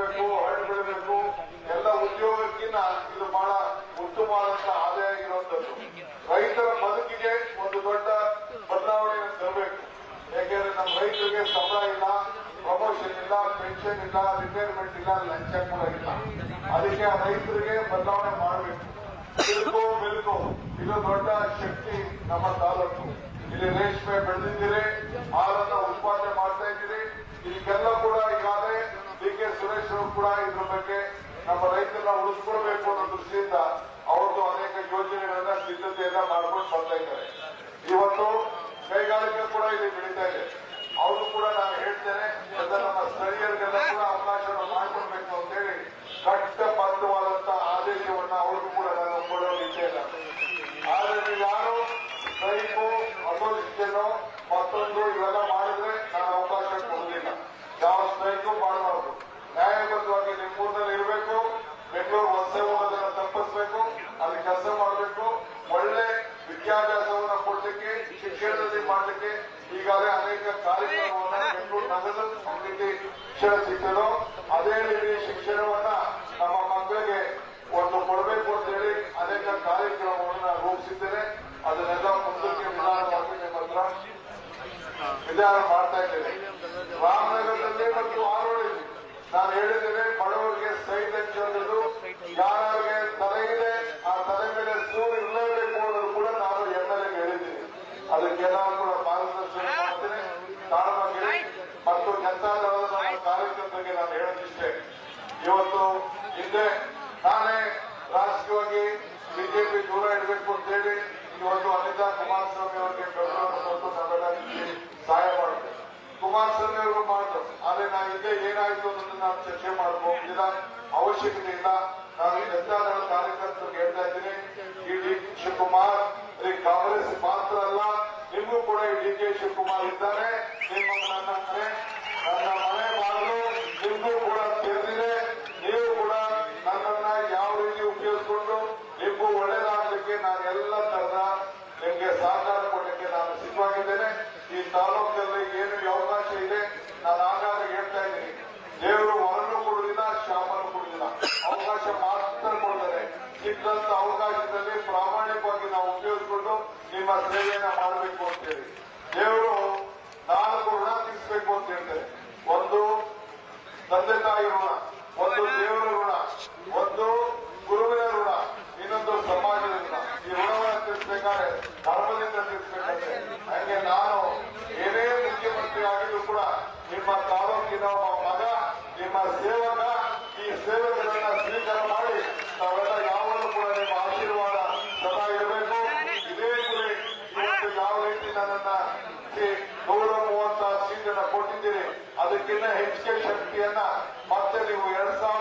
ಬೆಳಿಬೇಕು, ಹಣ್ಣು ಬೆಳಿಬೇಕು, ಎಲ್ಲ ಉದ್ಯೋಗಕ್ಕಿಂತ ಇದು ಬಹಳ ಉತ್ತಮವಾದಂತಹ ಆದಾಯ ಇರುವಂತದ್ದು. ರೈತರ ಬದುಕಿಗೆ ಒಂದು ದೊಡ್ಡ ಬದಲಾವಣೆಯನ್ನು ತರಬೇಕು. ಯಾಕೆಂದ್ರೆ ನಮ್ಮ ರೈತರಿಗೆ ಸಂಬಳ ಇಲ್ಲ, ಪ್ರಮೋಷನ್ ಇಲ್ಲ, ಪೆನ್ಷನ್ ಇಲ್ಲ, ರಿಟೈರ್ಮೆಂಟ್ ಇಲ್ಲ, ಲಂಚ ಕೂಡ ಇಲ್ಲ. ಅದಕ್ಕೆ ಆ ರೈತರಿಗೆ ಬದಲಾವಣೆ ಮಾಡಬೇಕು. ತಿರುಗು ಬೆಳಕು ಇದು ದೊಡ್ಡ ಶಕ್ತಿ ನಮ್ಮ ತಾಲೂಕು. ಇಲ್ಲಿ ರೇಷ್ಮೆ ಬೆಳೆದಿದ್ದೀರಿ, ಹಾಲನ್ನ ಉತ್ಪಾದನೆ ಮಾಡ್ತಾ ಇದ್ದೀರಿ. ಇದಕ್ಕೆಲ್ಲ ಕೂಡ ಈಗಾಗಲೇ ಡಿ.ಕೆ. ಸುರೇಶ್ ಅವರು ಕೂಡ ಇದ್ರ ಬಗ್ಗೆ ನಮ್ಮ ರೈತರನ್ನ ಉಳಿಸ್ಕೊಡ್ಬೇಕು ಅನ್ನೋ ದೃಷ್ಟಿಯಿಂದ ಅವ್ರದ್ದು ಅನೇಕ ಯೋಜನೆಗಳನ್ನ ಸಿದ್ಧತೆಯನ್ನ ಮಾಡ್ಕೊಂಡು ಬರ್ತಾ ಇದ್ದಾರೆ. ಇವತ್ತು ಕೈಗಾರಿಕೆ ಕೂಡ ಇಲ್ಲಿ ಬೆಳೀತಾ ಇದೆ. ಅವರು ಕೂಡ ನಾನು ಹೇಳ್ತೇನೆ, ನಮ್ಮ ಸ್ಥಳೀಯರಿಗೆಲ್ಲ ಕೂಡ ಅವಕಾಶವನ್ನು ಮಾಡಿಕೊಡ್ಬೇಕು ಅಂತ ಹೇಳಿ ಕಟ್ಟಬದ್ಧವಾದಂತಹ ಆದೇಶವನ್ನ ಅವ್ರಿಗೂ ಕೂಡ ನಾನು ಕೊಡೋ ಇಚ್ಛೆ ಇಲ್ಲ. ಆದ್ರೆ ಯಾರು ಸ್ಟ್ರೈಕು, ಅಪೋಸಿಷನ್, ಮತ್ತೊಂದು ಇವೆಲ್ಲ ಮಾಡಿದ್ರೆ ನಾನು ಅವಕಾಶ ಕೊಡುವುದಿಲ್ಲ. ಯಾವ ಸ್ಟ್ರೈಕು ಮಾಡಬಾರ್ದು. ನ್ಯಾಯಬದ್ಧವಾಗಿ ನಿಮ್ಮೂರಿನಲ್ಲಿ ಇರಬೇಕು. ಬೆಂಗಳೂರು ವಲಸೆ ಹೋಗೋದನ್ನ ತಪ್ಪಿಸಬೇಕು. ಅಲ್ಲಿ ಕೆಲಸ ಮಾಡಬೇಕು. ಒಳ್ಳೆ ವಿದ್ಯಾಭ್ಯಾಸವನ್ನ ಕೊಡ್ಲಿಕ್ಕೆ, ಶಿಕ್ಷಣದಲ್ಲಿ ಮಾಡಲಿಕ್ಕೆ ಈಗಾಗಲೇ ಅನೇಕ ಕಾರ್ಯಕ್ರಮವನ್ನ ಬೆಂಗಳೂರು ನಗರದ ರೀತಿ ಶಿಕ್ಷಣ ಸಿಗ್ತದೋ ಅದೇ ರೀತಿ ಶಿಕ್ಷಣವನ್ನ ನಮ್ಮ ಮಕ್ಕಳಿಗೆ ಒಂದು ಕೊಡಬೇಕು ಅಂತ ಹೇಳಿ ಅನೇಕ ಕಾರ್ಯಕ್ರಮವನ್ನು ನಾನು ರೂಪಿಸಿದ್ದೇನೆ. ಅದನ್ನೆಲ್ಲ ಮುಂದಕ್ಕೆ ನಿಧಾನವಾಗಿ ನಿಮ್ಮ ಹತ್ರ ವಿಧಾನ ಮಾಡ್ತಾ ಇದ್ದೇನೆ. ರಾಮನಗರದಲ್ಲಿ ಮತ್ತು ಆರೋಳಿಯಲ್ಲಿ ನಾನು ಹೇಳಿದ್ದೇನೆ, ಬಡವರಿಗೆ ಸೈಡ್ ಹಂಚೋದು, ಯಾರಿಗೆ ತಲೆ ಇದೆ ಆ ತಲೆ ಮೇಲೆ ಸೂರು ಇರಲೇಬೇಕು ಅನ್ನೋದು ಕೂಡ ನಾನು ಎಮ್ಮೆಲ್ಗೆ ಹೇಳಿದ್ದೀನಿ. ಅದಕ್ಕೆಲ್ಲ ಕೂಡ ಮಾರ್ಗದರ್ಶನ ಮಾಡ್ತೇನೆ. ತಾಳ್ಮೆಗೆ ಮತ್ತು ಜನತಾದಳದ ನಮ್ಮ ಕಾರ್ಯಕರ್ತರಿಗೆ ನಾನು ಹೇಳೋದಿಷ್ಟೇ, ಇವತ್ತು ಹಿಂದೆ ನಾನೇ ರಾಜಕೀಯವಾಗಿ ಬಿಜೆಪಿ ದೂರ ಇಡಬೇಕು ಅಂತ ಹೇಳಿ ಇವತ್ತು ಅನಿತಾ ಕುಮಾರಸ್ವಾಮಿ ಅವರಿಗೆ ಬೆಂಬಲವನ್ನು ಕೊಟ್ಟು ನಾವೆಲ್ಲ ಸಹಾಯ ಮಾಡಿದೆ. ಕುಮಾರಸ್ವಾಮಿ ಅವರು ಮಾಡಿದ್ರು. ಆದ್ರೆ ನಾವು ಹಿಂದೆ ಏನಾಯ್ತು ಅನ್ನೋದನ್ನ ನಾವು ಚರ್ಚೆ ಮಾಡಬಹುದಿಲ್ಲ, ಅವಶ್ಯಕತೆ ಇಲ್ಲ. ನಾನು ಜನತಾದಳ ಕಾರ್ಯಕರ್ತರಿಗೆ ಹೇಳ್ತಾ ಇದ್ದೀನಿ, ಈ ಡಿ.ಕೆ. ಶಿವಕುಮಾರ್ ಕಾಂಗ್ರೆಸ್ ಮಾತ್ರ ಅಲ್ಲ, ನಿಮಗೂ ಕೂಡ ಈ ಡಿ.ಕೆ. ಶಿವಕುಮಾರ್ ಇದ್ದಾರೆ. ನಿಮ್ಮ ನನ್ನ ಮನೆ ಮಾಡಲು ನಿಮಗೂ ಕೂಡ ತಿಳಿದಿದೆ. ನೀವು ಕೂಡ ನನ್ನನ್ನ ಯಾವ ರೀತಿ ಉಪಯೋಗಿಸಿಕೊಂಡು ನಿಮಗೂ ಒಳ್ಳೇದಾಗಲಿಕ್ಕೆ ನಾನು ಎಲ್ಲ ತರದ ನಿಮಗೆ ಸಹಕಾರ ಕೊಡಲಿಕ್ಕೆ ನಾನು ಸಿದ್ಧವಾಗಿದ್ದೇನೆ. ಈ ತಾಲೂಕಲ್ಲಿ ಏನು ಅವಕಾಶ ಇದೆ ನಾನು ಆಗಾಗ ಹೇಳ್ತಾ ಇದ್ದೀನಿ, ದೇವರು ಹೊರನು ಕೊಡುವುದಿಲ್ಲ, ಶಾಪನು ಕೊಡುವುದಿಲ್ಲ, ಅವಕಾಶ ಮಾತ್ರ ಕೊಡ್ತಾರೆ. ಸಿಕ್ಕಂತ ಅವಕಾಶದಲ್ಲಿ ಪ್ರಾಮಾಣಿಕವಾಗಿ ನಾವು ಉಪಯೋಗಿಸಿಕೊಂಡು ನಿಮ್ಮ ಸೇವೆಯನ್ನ ಮಾಡಬೇಕು ಅಂತ ಹೇಳಿ ದೇವರು 4 ಋಣ ತೀರಿಸಬೇಕು ಅಂತ ಹೇಳ್ತಾರೆ. ಒಂದು ತಂದೆ ತಾಯಿ ಋಣ, ಒಂದು ದೇವರ ಋಣ, ಒಂದು ಗುರುವಿನ ಋಣ, ಇನ್ನೊಂದು ಸಮಾಜದ ಋಣ. ಈ ಋಣವನ್ನು ತೀರಿಸಬೇಕಾದ್ರೆ ಧರ್ಮದಿಂದ ತೀರಿಸಬೇಕಂತೆ. ಹಾಗೆ ನಾನು ಏನೇ ಮುಖ್ಯಮಂತ್ರಿ ಆಗಿದ್ರು ಕೂಡ ನಿಮ್ಮ ತಾಲೂಕಿನ ಮಗ, ನಿಮ್ಮ ಸೇವಕ, ಈ ಸೇವೆಗಳನ್ನ ಸ್ವೀಕಾರ ಮಾಡಿ ನಾವೆಲ್ಲ ಯಾವಾಗಲೂ ಕೂಡ ನಿಮ್ಮ ಆಶೀರ್ವಾದ ಸದಾ ಇರಬೇಕು. ಇದೇ ಗುರಿ. ಇವತ್ತು ಯಾವ ರೀತಿ ನನ್ನನ್ನ 130 ಸೀಟನ್ನು ಕೊಟ್ಟಿದ್ದೀರಿ, ಅದಕ್ಕಿಂತ ಹೆಚ್ಚಿಗೆ ಶಕ್ತಿಯನ್ನ ಮತ್ತೆ ನೀವು 2000